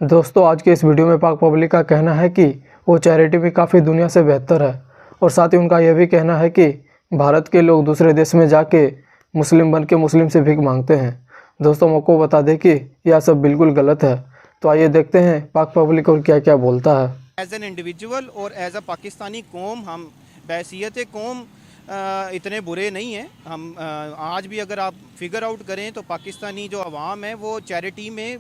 दोस्तों आज के इस वीडियो में पाक पब्लिक का कहना है कि वो चैरिटी भी काफ़ी दुनिया से बेहतर है और साथ ही उनका यह भी कहना है कि भारत के लोग दूसरे देश में जाके मुस्लिम बन के मुस्लिम से भीख मांगते हैं। दोस्तों आपको बता दें कि यह सब बिल्कुल गलत है। तो आइए देखते हैं पाक पब्लिक और क्या क्या बोलता है। एज एन इंडिविजुअल और एज अ पाकिस्तानी कौम हम बैसियत कौम इतने बुरे नहीं हैं। हम आज भी अगर आप फिगर आउट करें तो पाकिस्तानी जो अवाम है वो चैरिटी में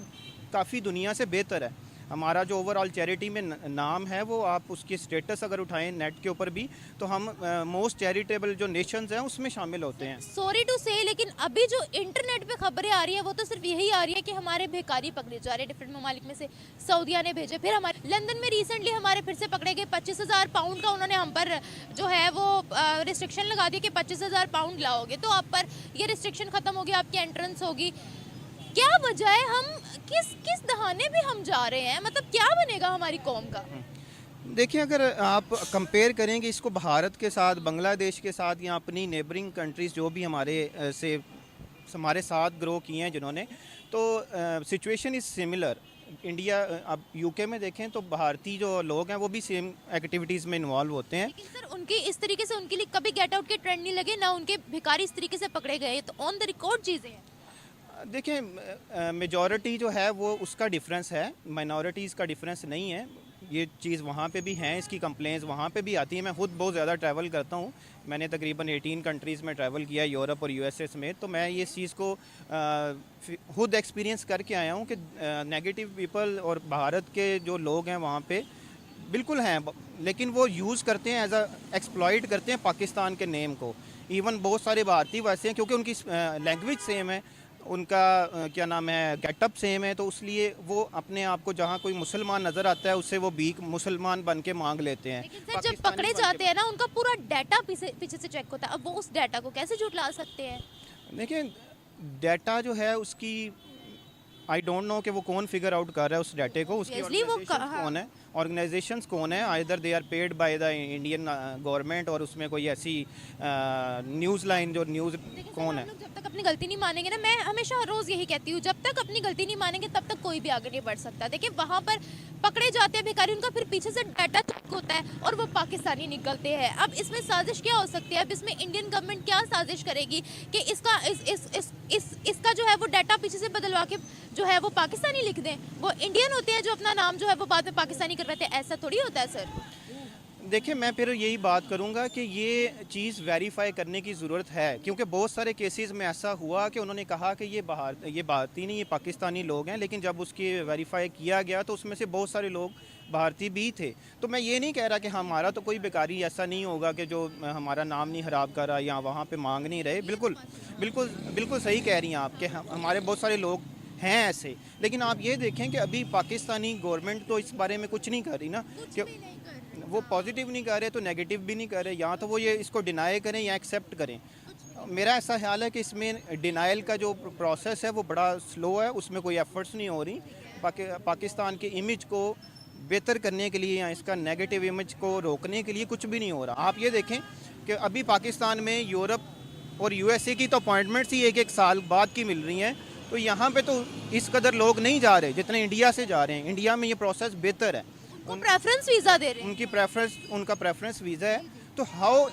काफ़ी दुनिया से बेहतर है। हमारा जो ओवरऑल चैरिटी में नाम है वो आप उसकी स्टेटस अगर उठाएं नेट के ऊपर भी तो हम मोस्ट चैरिटेबल जो नेशंस हैं उसमें शामिल होते हैं। सॉरी टू से, लेकिन अभी जो इंटरनेट पे खबरें आ रही है वो तो सिर्फ यही आ रही है कि हमारे भिखारी पकड़े जा रहे हैं डिफरेंट ममालिक में से। सऊदिया ने भेजे, फिर हमारे लंदन में रिसेंटली हमारे फिर से पकड़े गए 25,000 पाउंड का उन्होंने हम पर जो है वो रिस्ट्रिक्शन लगा दी कि 25,000 पाउंड लाओगे तो आप पर ये रिस्ट्रिक्शन खत्म होगी, आपकी एंट्रेंस होगी। क्या वजह है, हम किस किस दहाने भी हम जा रहे हैं? मतलब क्या बनेगा हमारी कौम का? देखिए, अगर आप कंपेयर करेंगे इसको भारत के साथ, बांग्लादेश के साथ या अपनी नेबरिंग कंट्रीज़ जो भी हमारे साथ ग्रो किए हैं जिन्होंने, तो सिचुएशन इज़ सिमिलर। इंडिया, अब यूके में देखें तो भारतीय जो लोग हैं वो भी सेम एक्टिविटीज़ में इन्वॉल्व होते हैं। लेकिन सर उनके इस तरीके से उनके लिए कभी गेट आउट के ट्रेंड नहीं लगे ना, उनके भिखारी इस तरीके से पकड़े गए, तो ऑन द रिकॉर्ड चीज़ें हैं। देखें, मेजॉरिटी जो है वो उसका डिफरेंस है, माइनॉरिटीज़ का डिफरेंस नहीं है। ये चीज़ वहाँ पे भी हैं, इसकी कंप्लेंट्स वहाँ पे भी आती है। मैं खुद बहुत ज़्यादा ट्रैवल करता हूँ, मैंने तकरीबन 18 कंट्रीज़ में ट्रैवल किया है, यूरोप और यूएसए समेत। तो मैं ये चीज़ को खुद एक्सपीरियंस करके आया हूँ कि नेगेटिव पीपल और भारत के जो लोग हैं वहाँ पे बिल्कुल हैं, लेकिन वो यूज़ करते हैं, एज अ एक्सप्लॉइट करते हैं पाकिस्तान के नेम को। इवन बहुत सारे भारतीय वैसे हैं क्योंकि उनकी लैंग्वेज सेम है, उनका क्या नाम है, गेटअप सेम है, तो इसलिए वो अपने आप को जहाँ कोई मुसलमान नज़र आता है उससे वो भीख मुसलमान बन के मांग लेते हैं। लेकिन सर जब पकड़े जाते हैं ना उनका पूरा डाटा पीछे से चेक होता है, अब वो उस डाटा को कैसे झुठला सकते हैं? देखिए, डाटा जो है उसकी आई डोंट नो कि वो कौन फिगर आउट कर रहा है उस डाटे को, उसकी कौन है, ऑर्गेनाइजेशंस कौन है। Either they are paid by the Indian government और उसमें कोई ऐसी न्यूज़ लाइन जो न्यूज़ कौन है। जब तक अपनी गलती नहीं मानेंगे ना, मैं हमेशा रोज यही कहती हूँ, जब तक अपनी गलती नहीं मानेंगे तब तक कोई भी आगे नहीं बढ़ सकता। देखिए वहाँ पर पकड़े जाते हैं भिखारी, उनका फिर पीछे से डाटा चेक होता है और वो पाकिस्तानी निकलते हैं। अब इसमें साजिश क्या हो सकती है? अब इसमें इंडियन गवर्नमेंट क्या साजिश करेगी कि इसका जो है वो डाटा पीछे से बदलवा के जो है वो पाकिस्तानी लिख दें? वो इंडियन होते हैं जो अपना नाम जो है वो बाद में पाकिस्तानी करवाते हैं, ऐसा थोड़ी होता है सर। देखिए, मैं फिर यही बात करूंगा कि ये चीज़ वेरीफाई करने की ज़रूरत है, क्योंकि बहुत सारे केसेस में ऐसा हुआ कि उन्होंने कहा कि ये भारतीय नहीं, ये पाकिस्तानी लोग हैं, लेकिन जब उसकी वेरीफाई किया गया तो उसमें से बहुत सारे लोग भारतीय भी थे। तो मैं ये नहीं कह रहा कि हमारा तो कोई बेकारी ऐसा नहीं होगा कि जो हमारा नाम नहीं ख़राब कर रहा या वहाँ पर मांग नहीं रहे। बिल्कुल बिल्कुल बिल्कुल सही कह रही हैं आप कि हमारे बहुत सारे लोग हैं ऐसे, लेकिन आप ये देखें कि अभी पाकिस्तानी गवर्नमेंट तो इस बारे में कुछ नहीं कर रही ना, कि वो पॉजिटिव नहीं कर रहे तो नेगेटिव भी नहीं कर रहे, या तो वो ये इसको डिनाई करें या एक्सेप्ट करें। मेरा ऐसा ख्याल है कि इसमें डिनाइल का जो प्रोसेस है वो बड़ा स्लो है, उसमें कोई एफर्ट्स नहीं हो रही पाकिस्तान के इमेज को बेहतर करने के लिए या इसका नेगेटिव इमेज को रोकने के लिए कुछ भी नहीं हो रहा। आप ये देखें कि अभी पाकिस्तान में यूरोप और यूएसए की तो अपॉइंटमेंट्स ही एक साल बाद की मिल रही हैं, तो यहाँ पे तो इस कदर लोग नहीं जा रहे जितने इंडिया से जा रहे हैं। इंडिया में ये प्रोसेस बेहतर है, प्रेफरेंस वीज़ा दे रहे हैं, उनका प्रेफरेंस वीज़ा है। तो हाउ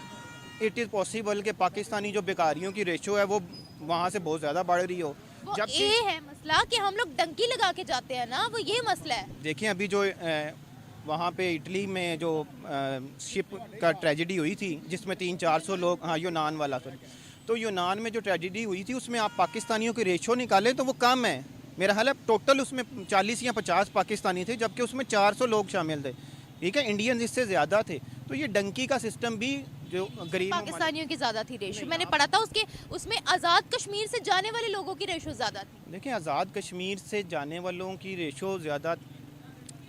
इट इज़ पॉसिबल कि पाकिस्तानी जो बेकारियों की रेशो है वो वहाँ से बहुत ज़्यादा बढ़ रही हो? जबकि ये है मसला कि हम लोग डंकी लगा के जाते हैं ना, वो ये मसला है। देखिए, अभी जो वहाँ पे इटली में जो शिप का ट्रेजेडी हुई थी जिसमें 300-400 लोग, हाँ यूनान वाला, सॉरी, तो यूनान में जो ट्रेजेडी हुई थी उसमें आप पाकिस्तानियों की रेशो निकालें तो वो कम है। मेरा ख्याल है टोटल उसमें 40 या 50 पाकिस्तानी थे, जबकि उसमें 400 लोग शामिल थे। ठीक है, इंडियन इससे ज़्यादा थे। तो ये डंकी का सिस्टम भी जो गरीब पाकिस्तानियों की ज़्यादा थी रेशो, मैंने पढ़ा था उसमें आज़ाद कश्मीर से जाने वाले लोगों की रेशो ज़्यादा थी। देखिए, आज़ाद कश्मीर से जाने वालों की रेशो ज़्यादा,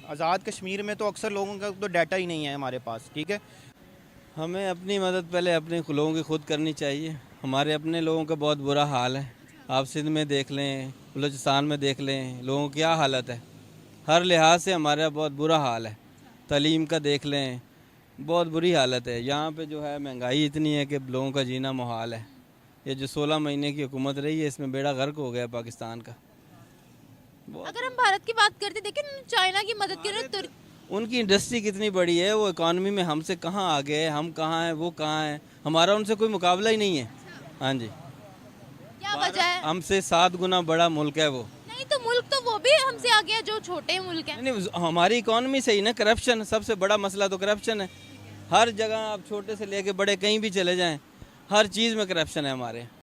आज़ाद कश्मीर में तो अक्सर लोगों का तो डाटा ही नहीं है हमारे पास। ठीक है, हमें अपनी मदद पहले अपने लोगों की खुद करनी चाहिए। हमारे अपने लोगों का बहुत बुरा हाल है। आप सिंध में देख लें, बलूचिस्तान में देख लें, लोगों की क्या हालत है। हर लिहाज से हमारा बहुत बुरा हाल है। तालीम का देख लें, बहुत बुरी हालत है। यहाँ पे जो है महंगाई इतनी है कि लोगों का जीना मुहाल है। ये जो 16 महीने की हुकूमत रही है इसमें बेड़ा गर्क हो गया पाकिस्तान का। अगर हम भारत की बात करते देखिए चाइना की मदद की तुर्की उनकी इंडस्ट्री कितनी बड़ी है, वो इकॉनमी में हमसे कहाँ आगे है, हम कहाँ हैं, वो कहाँ हैं, हमारा उनसे कोई मुकाबला ही नहीं है। हाँ जी, क्या वजह है? हमसे 7 गुना बड़ा मुल्क है वो। नहीं तो मुल्क तो वो भी हमसे आगे है जो छोटे मुल्क हैं। नहीं, हमारी इकॉनमी से ही ना, करप्शन सबसे बड़ा मसला तो करप्शन है। हर जगह आप छोटे से लेके बड़े कहीं भी चले जाएं, हर चीज़ में करप्शन है हमारे।